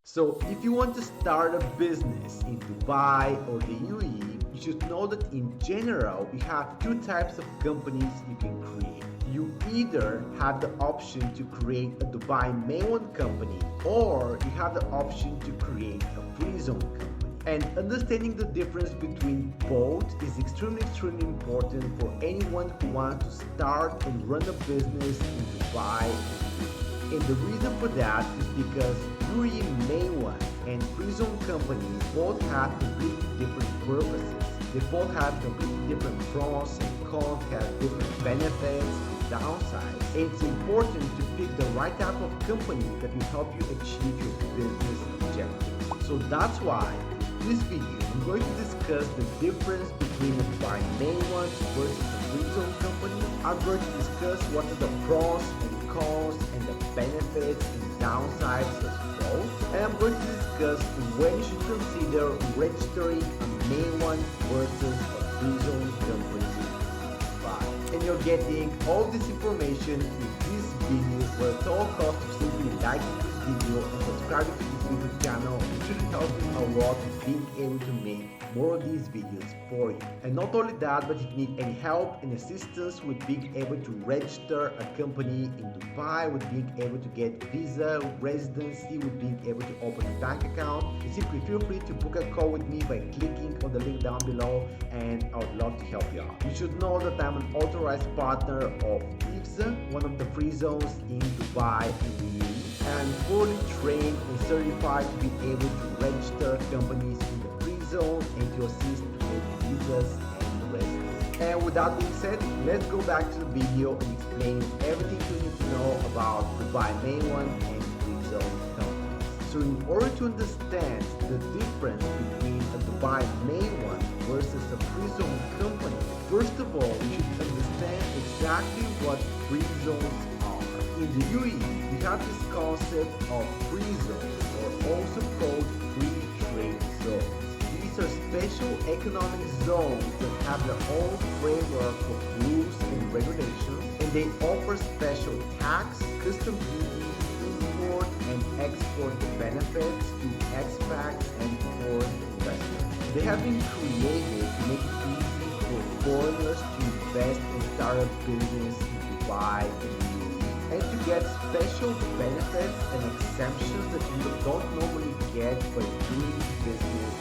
So if you want to start a business in Dubai or the UAE, you should know that in general, we have two types of companies you can create. You either have the option to create a Dubai Mainland company, or you have the option to create a free zone company. And understanding the difference between both is extremely important for anyone who wants to start and run a business in Dubai. And the reason for that is because UAE Mainland and Free Zone companies both have completely different purposes. They both have completely different pros and cons, have different benefits and downsides. And it's important to pick the right type of company that will help you achieve your business objectives. So that's why in this video, I'm going to discuss the difference between a Dubai Mainland versus a Free Zone company. I'm going to discuss what are the pros and cons and the benefits and downsides of both. And I'm going to discuss when you should consider registering a Mainland versus a Free Zone company. And you're getting all this information in this video for a total cost of simply liking this video and subscribing to this YouTube channel. It should help you a lot with being able to make more of these videos for you. And not only that, but if you need any help and assistance with being able to register a company in Dubai, with being able to get visa, residency, with being able to open a bank account, simply feel free to book a call with me by clicking on the link down below, and I would love to help you out. You should know that I'm an authorized partner of one of the free zones in Dubai and the UAE, and I'm fully trained and certified to be able to register companies in the free zone and to assist with visas and residency. And with that being said, let's go back to the video and explain everything you need to know about Dubai Mainland and free zone companies. So in order to understand the difference between a Dubai Mainland versus a free zone company, first of all, you should understand exactly what free zones are. In the UAE, we have this concept of free zones, or also called free trade zones. These are special economic zones that have their own framework of rules and regulations, and they offer special tax, custom duty, import and export benefits to expats and foreign investors. They have been created to make it easy for foreigners to invest and start a business in Dubai and the UAE, and to get special benefits and exemptions that you don't normally get by doing business.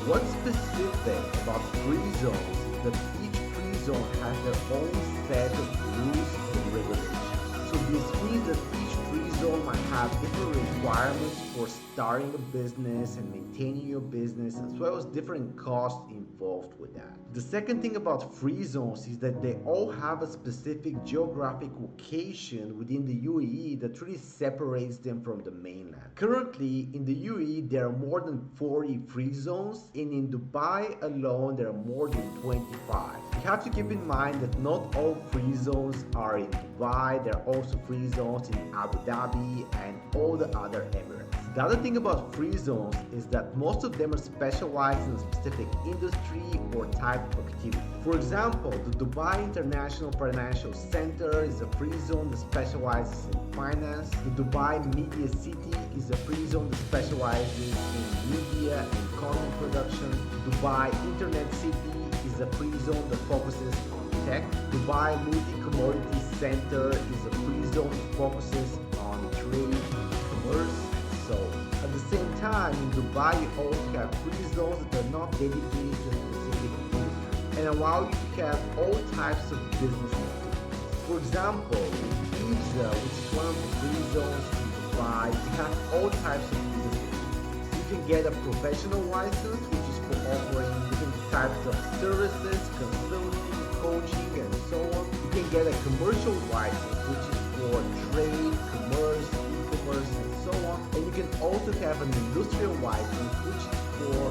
What's specific about free zones is that each free zone has their own set of rules and regulations. So this means that each free zone might have different requirements for starting a business and maintaining your business, as well as different costs involved with that. The second thing about free zones is that they all have a specific geographic location within the UAE that really separates them from the mainland. Currently, in the UAE, there are more than 40 free zones, and in Dubai alone, there are more than 25. You have to keep in mind that not all free zones are in Dubai. There are also free zones in Abu Dhabi and all the other Emirates. The other thing about free zones is that most of them are specialized in a specific industry or type of activity. For example, the Dubai International Financial Center is a free zone that specializes in finance. The Dubai Media City is a free zone that specializes in media and content production. Dubai Internet City is a free zone that focuses on tech. Dubai Multi-Commodity Center is a free zone that focuses on trade and commerce. So at the same time, in Dubai, you also have free zones that are not dedicated to a specific industry and allow you to have all types of business activities. For example, in Ibiza, which is one of the free zones in Dubai, you have all types of business activities. You can get a professional license, which is for offering different types of services, consulting, coaching, and so on. You can get a commercial license, which is for trade, commerce, e-commerce, and so on. And you can also have an industrial license, which is for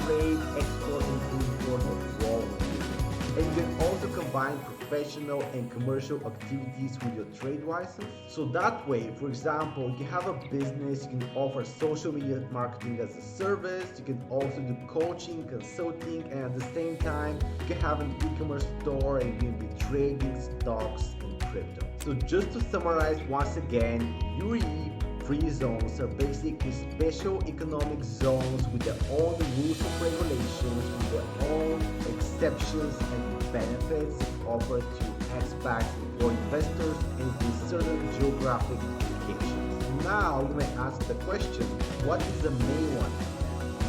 trade, export, and import of raw materials. And you can also combine professional and commercial activities with your trade license. So that way, for example, you have a business, you can offer social media marketing as a service, you can also do coaching, consulting, and at the same time, you can have an e-commerce store and you can be trading stocks and crypto. So just to summarize once again, UAE Free Zones are basically special economic zones with their own rules of regulations, with their own exceptions and benefits offered to expats or investors and with certain geographic indications. Now you may ask the question, what is a Mainland?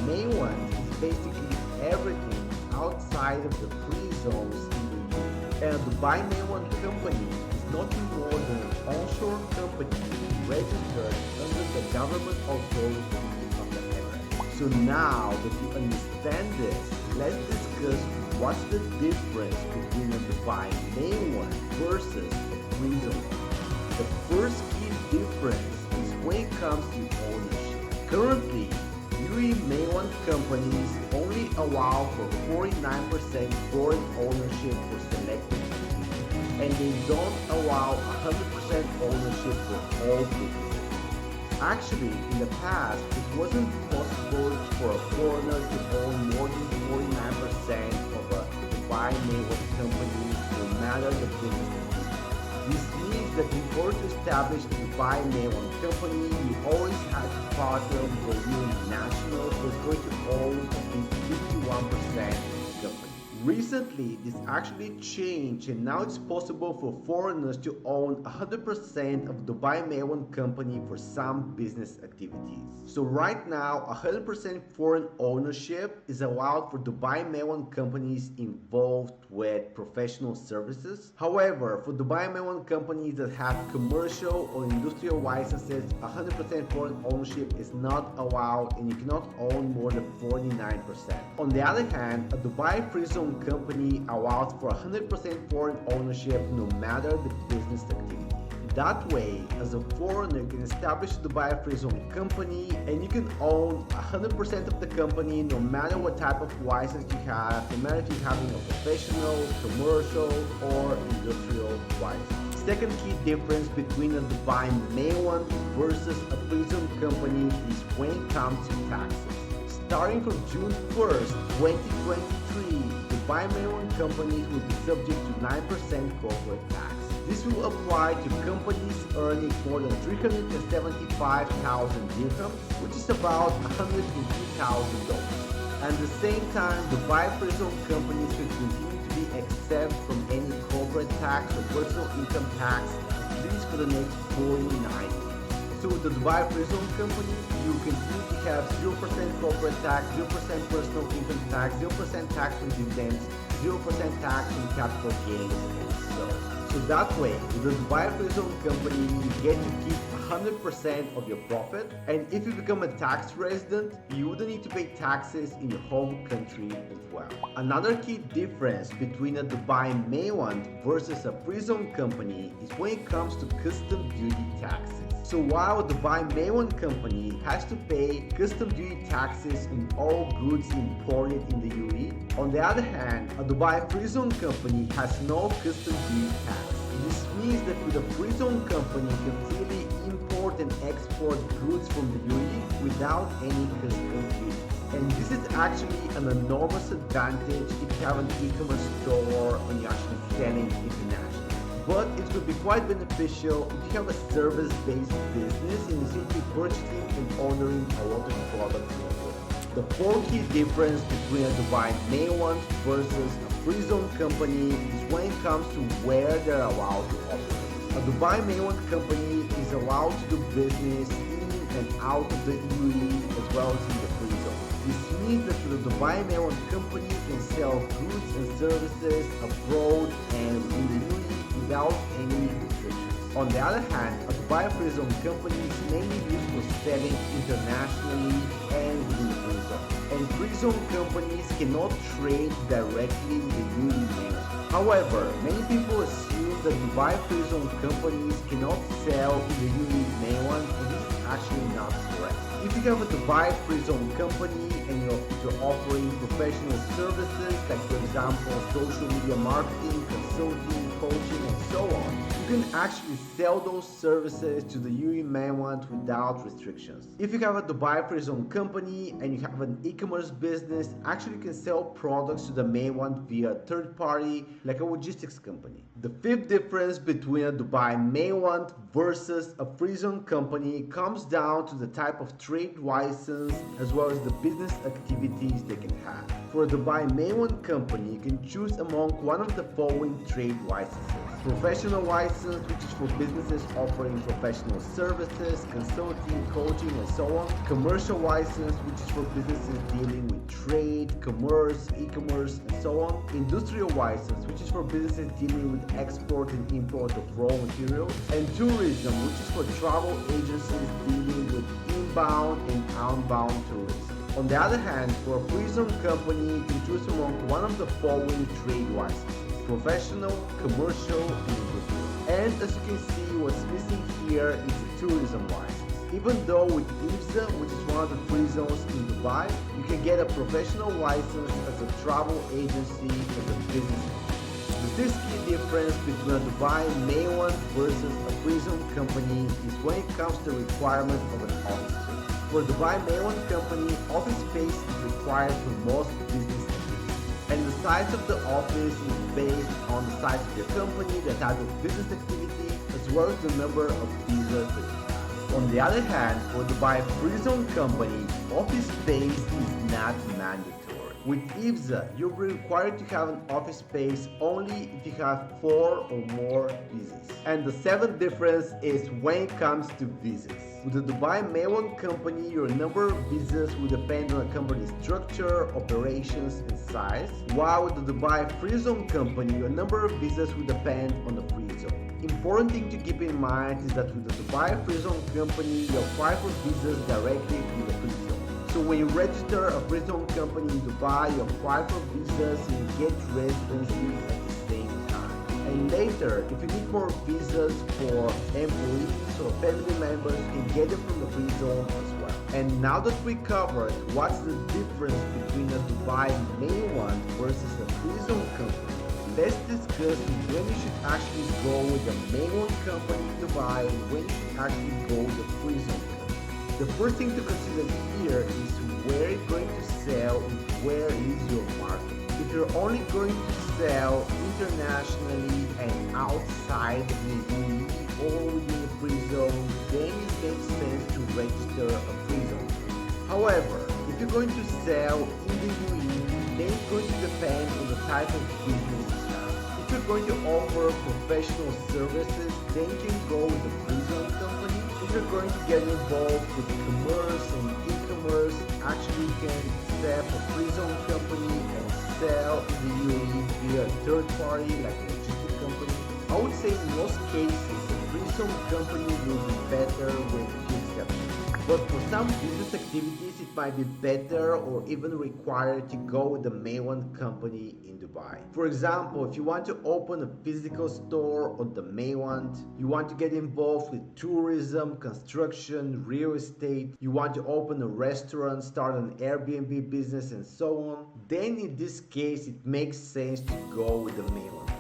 Mainland is basically everything outside of the free zones in the UAE. And the Dubai Mainland company is nothing more than an onshore company registered under the government authority of the Emirates. So now that you understand this, let's discuss what's the difference between a Dubai Mainland versus a free zone. The first key difference is when it comes to ownership. Currently, UAE Mainland companies only allow for 49% foreign ownership for selected entities, and they don't allow 100% ownership for all businesses. Actually, in the past, it wasn't possible for a foreigner to own more than 49% of a Dubai Mainland company, no matter the business. This means that in order to establish a Dubai Mainland company, you always had to partner with a UAE national who is going to own at least 51% of the company. Recently, this actually changed, and now it's possible for foreigners to own 100% of Dubai Mainland company for some business activities. So right now, 100% foreign ownership is allowed for Dubai Mainland companies involved with professional services. However, for Dubai Mainland companies that have commercial or industrial licenses, 100% foreign ownership is not allowed, and you cannot own more than 49%. On the other hand, a Dubai Free Zone company allows for 100% foreign ownership no matter the business activity. That way, as a foreigner, you can establish a Dubai Free Zone company and you can own 100% of the company no matter what type of license you have, no matter if you're having a professional, commercial, or industrial license. Second key difference between a Dubai Mainland versus a Free Zone company is when it comes to taxes. Starting from June 1st, 2023, Dubai Mainland companies will be subject to 9% corporate tax. This will apply to companies earning more than 375,000 dirhams, which is about $102,000. At the same time, Dubai Free Zone companies will continue to be exempt from any corporate tax or personal income tax, at least for the next 49 years. So with the Dubai Free Zone company, you continue to have 0% corporate tax, 0% personal income tax, 0% tax on dividends, 0% tax on capital gains, and so that way, with the Dubai Free Zone company, you get to keep 100% of your profit, and if you become a tax resident, you wouldn't need to pay taxes in your home country as well. Another key difference between a Dubai Mainland versus a Free Zone company is when it comes to custom duty taxes. So while a Dubai Mainland company has to pay custom duty taxes on all goods imported in the UAE, on the other hand, a Dubai Free Zone company has no custom duty tax. This means that with a Free Zone company, you can freely import and export goods from the UAE without any custom duty. And this is actually an enormous advantage if you have an e-commerce store and you're actually selling internationally. But it could be quite beneficial if you have a service-based business and you're simply purchasing and ordering a lot of products. The four key difference between a Dubai Mainland versus a Free Zone company is when it comes to where they're allowed to operate. A Dubai Mainland company is allowed to do business in and out of the UAE as well as in the Free Zone. This means that the Dubai Mainland company can sell goods and services abroad and in the UAE without any restrictions. On the other hand, a Dubai Free Zone company is mainly used for selling internationally and within the Free Zone. And Free Zone companies cannot trade directly with the UAE mainland. However, many people assume that Dubai Free Zone companies cannot sell in the UAE mainland, and this is actually not correct. If you have a Dubai Free Zone company and you're offering professional services like, for example, social media marketing, consulting, coaching, and so on, you can actually sell those services to the UAE mainland without restrictions. If you have a Dubai Free Zone company and you have an e-commerce business, actually you can sell products to the mainland via a third party like a logistics company. The fifth difference between a Dubai mainland versus a Free Zone company comes down to the type of trade license as well as the business activities they can have. For a Dubai mainland company, you can choose among one of the following trade licenses. Professional license, which is for businesses offering professional services, consulting, coaching, and so on. Commercial license, which is for businesses dealing with trade, commerce, e-commerce, and so on. Industrial license, which is for businesses dealing with export and import of raw materials. And tourism, which is for travel agencies dealing with inbound and outbound tourism. On the other hand, for a Free Zone company, you can choose among one of the following trade licenses. Professional, commercial, and industrial. And as you can see, what's missing here is a tourism license. Even though with IFZA, which is one of the free zones in Dubai, you can get a professional license as a travel agency, as a business. The sixth key difference between a Dubai mainland versus a free zone company is when it comes to the requirement of an office space. For a Dubai mainland company, office space is required for most business activities. And the size of the office is based on the size of your company, the type of business activity, as well as the number of visas that you have. On the other hand, for the Dubai Free Zone company, office space is not mandatory. With IFZA, you'll be required to have an office space only if you have 4 or more visas. And the seventh difference is when it comes to visas. With the Dubai mainland company, your number of visas will depend on the company's structure, operations, and size, while with the Dubai Free Zone company, your number of visas will depend on the free zone. Important thing to keep in mind is that with the Dubai Free Zone company, you apply for visas directly through the free zone. So when you register a Free Zone company in Dubai, you apply for visas and you get residency at the same time. And later, if you need more visas for employees or family members, you can get them from the Free Zone as well. And now that we covered what's the difference between a Dubai mainland versus a Free Zone company, let's discuss when you should actually go with the mainland company in Dubai and when you should actually go with the Free Zone company. The first thing to consider here is where you're going to sell and where is your market. If you're only going to sell internationally and outside the UAE or within the free zone, then it makes sense to register a free zone. However, if you're going to sell in the UAE, then it's going to depend on the type of business you have. If you're going to offer professional services, then you can go with the free zone company. If you're going to get involved with commerce and e-commerce, actually you can set up a free zone company and sell in the UAE via a third party like a logistics company. I would say in most cases, a free zone company will be better with few exceptions. But for some business activities, it might be better or even required to go with the mainland company in Dubai. For example, if you want to open a physical store on the mainland, you want to get involved with tourism, construction, real estate, you want to open a restaurant, start an Airbnb business, and so on, then in this case, it makes sense to go with the mainland.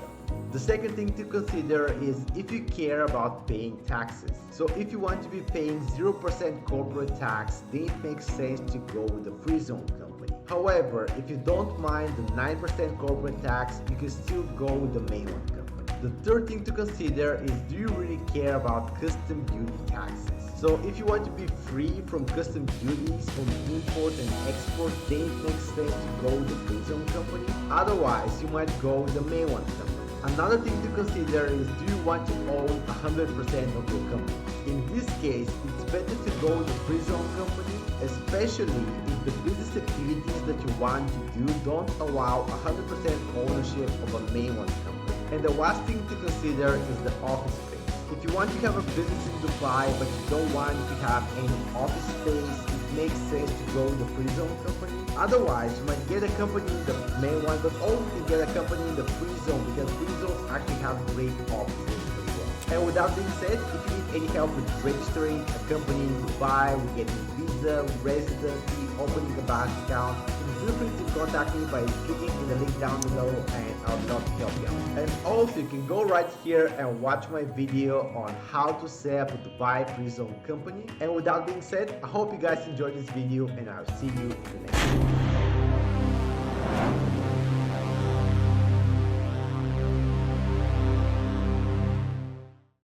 The second thing to consider is if you care about paying taxes. So if you want to be paying 0% corporate tax, then it makes sense to go with the free zone company. However, if you don't mind the 9% corporate tax, you can still go with the mainland company. The third thing to consider is do you really care about custom duty taxes? So if you want to be free from custom duties on import and export, then it makes sense to go with the free zone company. Otherwise, you might go with the mainland company. Another thing to consider is do you want to own 100% of your company? In this case, it's better to go with the free zone company, especially if the business activities that you want to do don't allow 100% ownership of a mainland company. And the last thing to consider is the office space. If you want to have a business in Dubai but you don't want to have any office space, it makes sense to go with the free zone company. Otherwise, you might get a company in the mainland, but only to get a company in the free zone because free zones actually have great offices as well. And with that being said, if you need any help with registering a company in Dubai, with getting visa, residency, opening a bank account, feel free to contact me by clicking in the link down below, and I would love to help you out. And also you can go right here and watch my video on how to set up a Dubai free zone company. And with that being said, I hope you guys enjoyed this video, and I'll see you in the next video.